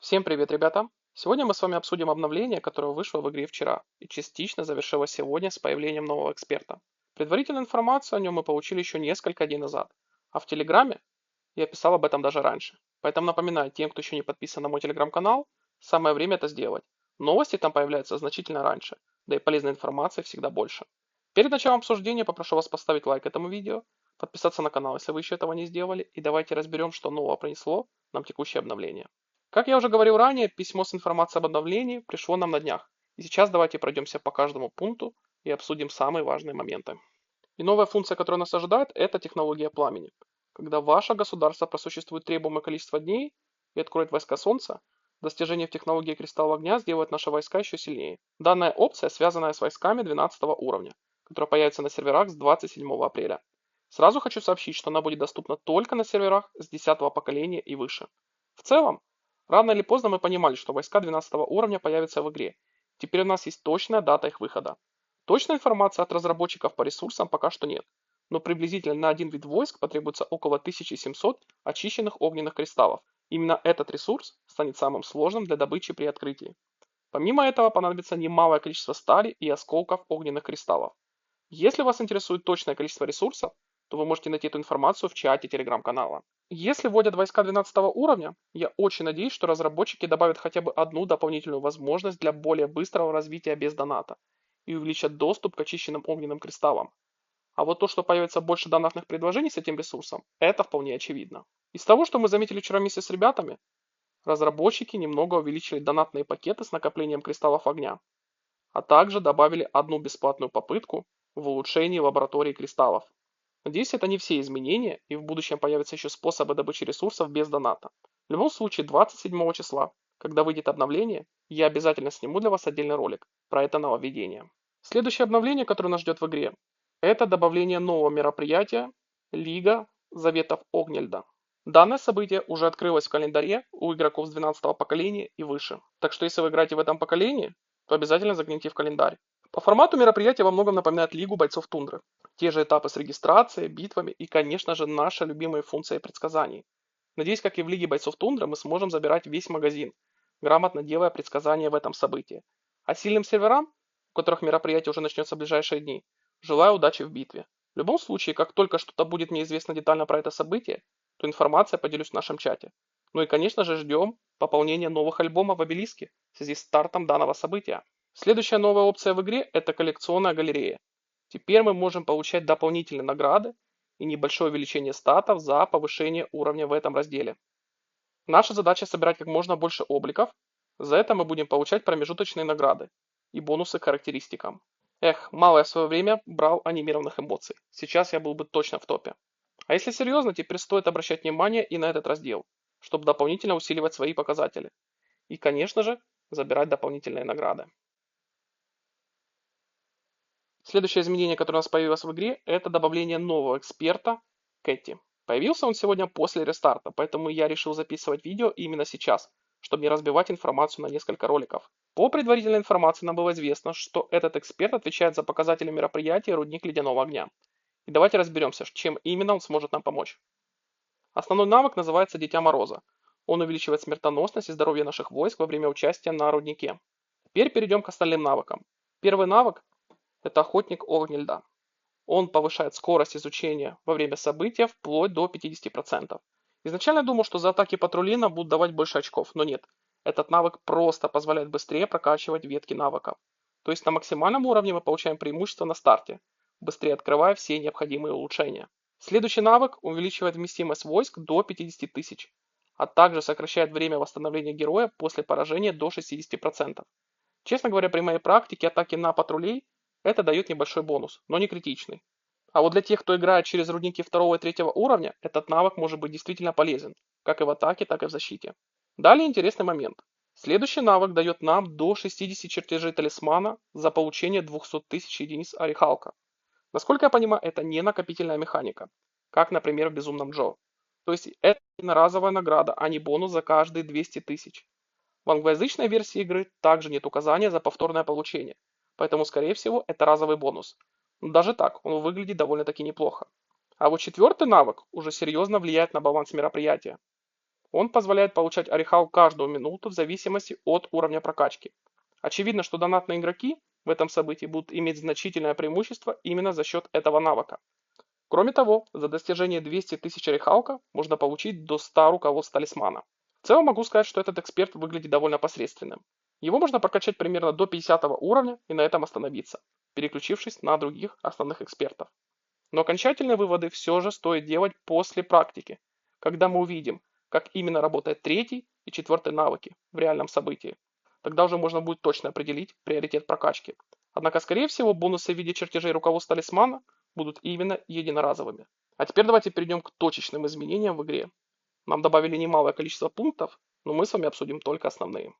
Всем привет, ребята! Сегодня мы с вами обсудим обновление, которое вышло в игре вчера и частично завершилось сегодня с появлением нового эксперта. Предварительную информацию о нем мы получили еще несколько дней назад, а в Телеграме я писал об этом даже раньше. Поэтому напоминаю тем, кто еще не подписан на мой Телеграм-канал, самое время это сделать. Новости там появляются значительно раньше, да и полезной информации всегда больше. Перед началом обсуждения попрошу вас поставить лайк этому видео, подписаться на канал, если вы еще этого не сделали, и давайте разберем, что нового принесло нам текущее обновление. Как я уже говорил ранее, письмо с информацией об обновлении пришло нам на днях. И сейчас давайте пройдемся по каждому пункту и обсудим самые важные моменты. И новая функция, которая нас ожидает, это технология пламени. Когда ваше государство просуществует требуемое количество дней и откроет войска Солнца, достижение в технологии Кристалла Огня сделает наши войска еще сильнее. Данная опция связана с войсками 12 уровня, которая появится на серверах с 27 апреля. Сразу хочу сообщить, что она будет доступна только на серверах с 10 поколения и выше. В целом, рано или поздно мы понимали, что войска 12 уровня появятся в игре. Теперь у нас есть точная дата их выхода. Точной информации от разработчиков по ресурсам пока что нет, но приблизительно на один вид войск потребуется около 1700 очищенных огненных кристаллов. Именно этот ресурс станет самым сложным для добычи при открытии. Помимо этого понадобится немалое количество стали и осколков огненных кристаллов. Если вас интересует точное количество ресурсов, то вы можете найти эту информацию в чате телеграм-канала. Если вводят войска 12 уровня, я очень надеюсь, что разработчики добавят хотя бы одну дополнительную возможность для более быстрого развития без доната и увеличат доступ к очищенным огненным кристаллам. А вот то, что появится больше донатных предложений с этим ресурсом, это вполне очевидно. Из того, что мы заметили вчера вместе с ребятами, разработчики немного увеличили донатные пакеты с накоплением кристаллов огня, а также добавили одну бесплатную попытку в улучшении лаборатории кристаллов. Надеюсь, это не все изменения, и в будущем появятся еще способы добычи ресурсов без доната. В любом случае, 27 числа, когда выйдет обновление, я обязательно сниму для вас отдельный ролик про это нововведение. Следующее обновление, которое нас ждет в игре, это добавление нового мероприятия Лига Заветов Огнельда. Данное событие уже открылось в календаре у игроков с 12 поколения и выше. Так что если вы играете в этом поколении, то обязательно загляните в календарь. По формату мероприятия во многом напоминает Лигу бойцов Тундры. Те же этапы с регистрацией, битвами и, конечно же, наши любимые функции предсказаний. Надеюсь, как и в Лиге бойцов Тундры, мы сможем забирать весь магазин, грамотно делая предсказания в этом событии. А сильным серверам, у которых мероприятие уже начнется в ближайшие дни, желаю удачи в битве. В любом случае, как только что-то будет мне известно детально про это событие, то информация поделюсь в нашем чате. Ну и, конечно же, ждем пополнения новых альбомов в обелиске в связи с стартом данного события. Следующая новая опция в игре – это коллекционная галерея. Теперь мы можем получать дополнительные награды и небольшое увеличение статов за повышение уровня в этом разделе. Наша задача собирать как можно больше обликов, за это мы будем получать промежуточные награды и бонусы к характеристикам. Эх, мало я в свое время брал анимированных эмоций, сейчас я был бы точно в топе. А если серьезно, теперь стоит обращать внимание и на этот раздел, чтобы дополнительно усиливать свои показатели. И, конечно же, забирать дополнительные награды. Следующее изменение, которое у нас появилось в игре, это добавление нового эксперта Кэти. Появился он сегодня после рестарта, поэтому я решил записывать видео именно сейчас, чтобы не разбивать информацию на несколько роликов. По предварительной информации нам было известно, что этот эксперт отвечает за показатели мероприятия «Рудник Ледяного Огня». И давайте разберемся, чем именно он сможет нам помочь. Основной навык называется Дитя Мороза. Он увеличивает смертоносность и здоровье наших войск во время участия на руднике. Теперь перейдем к остальным навыкам. Первый навык – это Охотник Огня Льда. Он повышает скорость изучения во время события вплоть до 50%. Изначально я думал, что за атаки патрули нам будут давать больше очков, но нет. Этот навык просто позволяет быстрее прокачивать ветки навыков. То есть на максимальном уровне мы получаем преимущество на старте, быстрее открывая все необходимые улучшения. Следующий навык увеличивает вместимость войск до 50 тысяч, а также сокращает время восстановления героя после поражения до 60%. Честно говоря, при моей практике атаки на патрулей это дает небольшой бонус, но не критичный. А вот для тех, кто играет через рудники 2 и 3 уровня, этот навык может быть действительно полезен, как и в атаке, так и в защите. Далее интересный момент. Следующий навык дает нам до 60 чертежей талисмана за получение 200 тысяч единиц орехалка. Насколько я понимаю, это не накопительная механика, как, например, в Безумном Джо. То есть это разовая награда, а не бонус за каждые 200 тысяч. В англоязычной версии игры также нет указания за повторное получение, поэтому, скорее всего, это разовый бонус. Но даже так, он выглядит довольно-таки неплохо. А вот четвертый навык уже серьезно влияет на баланс мероприятия. Он позволяет получать орехал каждую минуту в зависимости от уровня прокачки. Очевидно, что донатные игроки в этом событии будут иметь значительное преимущество именно за счет этого навыка. Кроме того, за достижение 200 тысяч орехалка можно получить до 100 руководств талисмана. В целом могу сказать, что этот эксперт выглядит довольно посредственным. Его можно прокачать примерно до 50 уровня и на этом остановиться, переключившись на других основных экспертов. Но окончательные выводы все же стоит делать после практики, когда мы увидим, как именно работает третий и четвертый навыки в реальном событии. Тогда уже можно будет точно определить приоритет прокачки. Однако, скорее всего, бонусы в виде чертежей руководства талисмана будут именно единоразовыми. А теперь давайте перейдем к точечным изменениям в игре. Нам добавили немалое количество пунктов, но мы с вами обсудим только основные.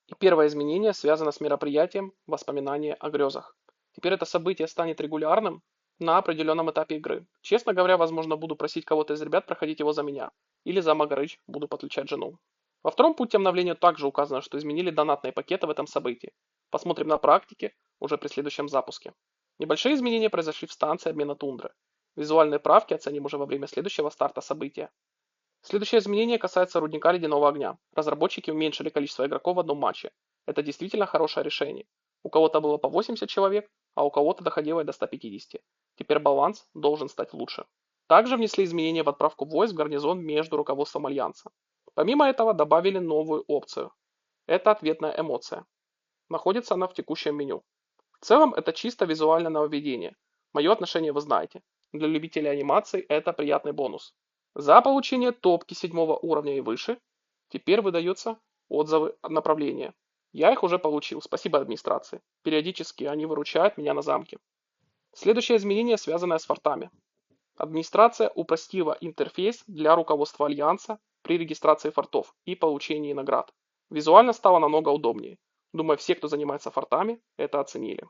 И первое изменение связано с мероприятием «Воспоминания о грезах». Теперь это событие станет регулярным на определенном этапе игры. Честно говоря, возможно, буду просить кого-то из ребят проходить его за меня. Или за Магарыч буду подключать жену. Во втором пункте обновления также указано, что изменили донатные пакеты в этом событии. Посмотрим на практике уже при следующем запуске. Небольшие изменения произошли в станции обмена тундры. Визуальные правки оценим уже во время следующего старта события. Следующее изменение касается рудника ледяного огня. Разработчики уменьшили количество игроков в одном матче. Это действительно хорошее решение. У кого-то было по 80 человек, а у кого-то доходило и до 150. Теперь баланс должен стать лучше. Также внесли изменения в отправку войск в гарнизон между руководством Альянса. Помимо этого добавили новую опцию. Это ответная эмоция. Находится она в текущем меню. В целом это чисто визуальное нововведение. Мое отношение вы знаете. Для любителей анимаций это приятный бонус. За получение топки 7 уровня и выше теперь выдаются отзывы направления. Я их уже получил, спасибо администрации. Периодически они выручают меня на замке. Следующее изменение, связанное с фортами. Администрация упростила интерфейс для руководства Альянса при регистрации фортов и получении наград. Визуально стало намного удобнее. Думаю, все, кто занимается фортами, это оценили.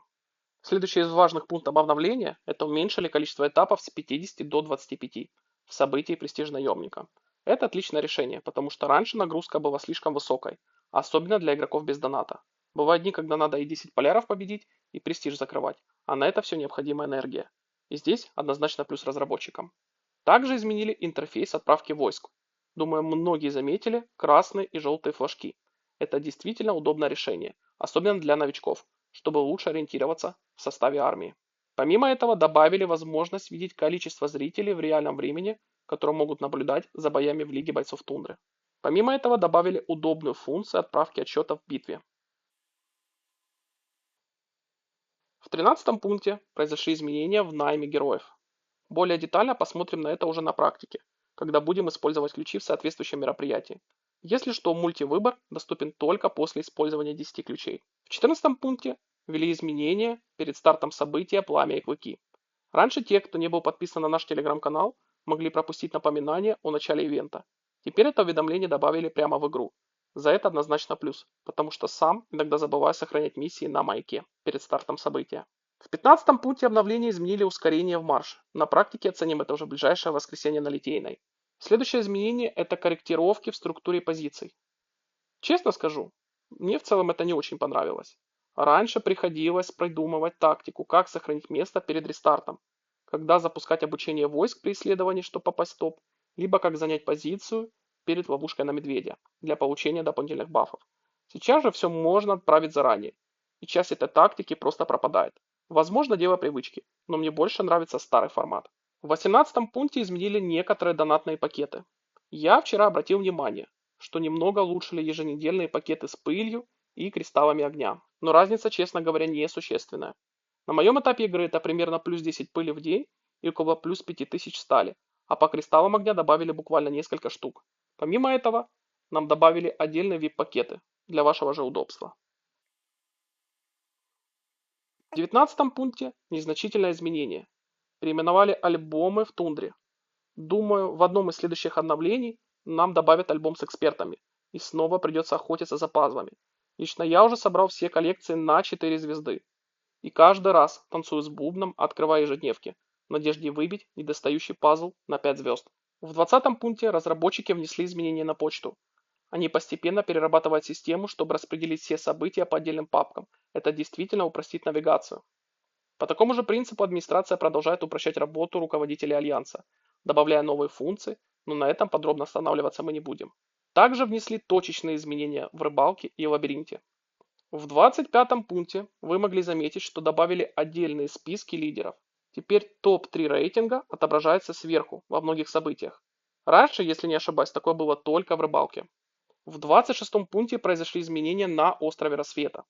Следующий из важных пунктов обновления – это уменьшили количество этапов с 50 до 25 в событии «Престиж наемника». Это отличное решение, потому что раньше нагрузка была слишком высокой, особенно для игроков без доната. Бывают дни, когда надо и 10 поляров победить, и престиж закрывать, а на это все необходимая энергия. И здесь однозначно плюс разработчикам. Также изменили интерфейс отправки войск. Думаю, многие заметили красные и желтые флажки. Это действительно удобное решение, особенно для новичков, чтобы лучше ориентироваться в составе армии. Помимо этого добавили возможность видеть количество зрителей в реальном времени, которые могут наблюдать за боями в Лиге бойцов тундры. Помимо этого добавили удобную функцию отправки отчетов в битве. В 13 пункте произошли изменения в найме героев. Более детально посмотрим на это уже на практике, когда будем использовать ключи в соответствующем мероприятии. Если что, мультивыбор доступен только после использования 10 ключей. В 14 пункте ввели изменения перед стартом события «Пламя и клыки». Раньше те, кто не был подписан на наш телеграм-канал, могли пропустить напоминание о начале ивента. Теперь это уведомление добавили прямо в игру. За это однозначно плюс, потому что сам иногда забываю сохранять миссии на маяке перед стартом события. В 15 пункте обновления изменили ускорение в марш. На практике оценим это уже в ближайшее воскресенье на Литейной. Следующее изменение – это корректировки в структуре позиций. Честно скажу, мне в целом это не очень понравилось. Раньше приходилось продумывать тактику, как сохранить место перед рестартом, когда запускать обучение войск при исследовании, чтобы попасть в топ, либо как занять позицию перед ловушкой на медведя для получения дополнительных бафов. Сейчас же все можно отправить заранее, и часть этой тактики просто пропадает. Возможно, дело привычки, но мне больше нравится старый формат. В 18 пункте изменили некоторые донатные пакеты. Я вчера обратил внимание, что немного улучшили еженедельные пакеты с пылью и кристаллами огня, но разница, честно говоря, несущественная. На моем этапе игры это примерно плюс 10 пыли в день и около плюс 5000 стали, а по кристаллам огня добавили буквально несколько штук. Помимо этого, нам добавили отдельные VIP-пакеты для вашего же удобства. В 19 пункте незначительное изменение. Переименовали альбомы в тундре. Думаю, в одном из следующих обновлений нам добавят альбом с экспертами, и снова придется охотиться за пазлами. Лично я уже собрал все коллекции на 4 звезды. И каждый раз танцую с бубном, открывая ежедневки, в надежде выбить недостающий пазл на 5 звезд. В 20 пункте разработчики внесли изменения на почту. Они постепенно перерабатывают систему, чтобы распределить все события по отдельным папкам. Это действительно упростит навигацию. По такому же принципу администрация продолжает упрощать работу руководителей Альянса, добавляя новые функции, но на этом подробно останавливаться мы не будем. Также внесли точечные изменения в рыбалке и лабиринте. В 25-м пункте вы могли заметить, что добавили отдельные списки лидеров. Теперь топ-3 рейтинга отображается сверху во многих событиях. Раньше, если не ошибаюсь, такое было только в рыбалке. В 26-м пункте произошли изменения на острове Рассвета.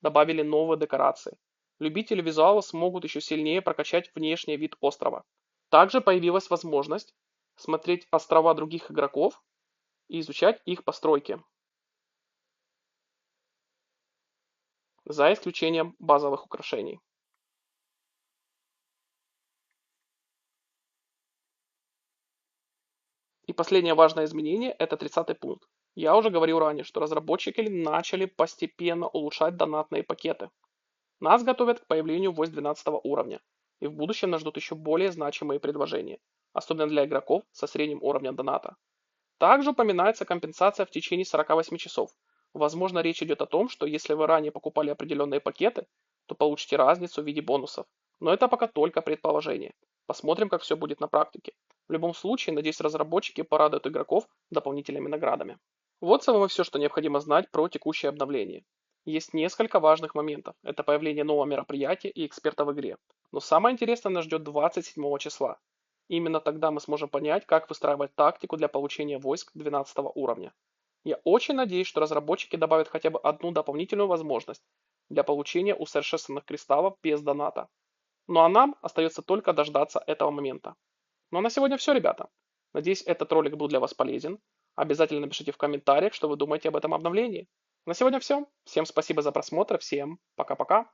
Добавили новые декорации. Любители визуала смогут еще сильнее прокачать внешний вид острова. Также появилась возможность смотреть острова других игроков и изучать их постройки, за исключением базовых украшений. И последнее важное изменение – это 30-й пункт. Я уже говорил ранее, что разработчики начали постепенно улучшать донатные пакеты. Нас готовят к появлению войск 12 уровня, и в будущем нас ждут еще более значимые предложения, особенно для игроков со средним уровнем доната. Также упоминается компенсация в течение 48 часов. Возможно, речь идет о том, что если вы ранее покупали определенные пакеты, то получите разницу в виде бонусов. Но это пока только предположение. Посмотрим, как все будет на практике. В любом случае, надеюсь, разработчики порадуют игроков дополнительными наградами. Вот с вами все, что необходимо знать про текущее обновление. Есть несколько важных моментов. Это появление нового мероприятия и эксперта в игре. Но самое интересное нас ждет 27 числа. Именно тогда мы сможем понять, как выстраивать тактику для получения войск 12 уровня. Я очень надеюсь, что разработчики добавят хотя бы одну дополнительную возможность для получения усовершенствованных кристаллов без доната. Ну а нам остается только дождаться этого момента. Ну а на сегодня все, ребята. Надеюсь, этот ролик был для вас полезен. Обязательно напишите в комментариях, что вы думаете об этом обновлении. На сегодня все. Всем спасибо за просмотр. Всем пока-пока.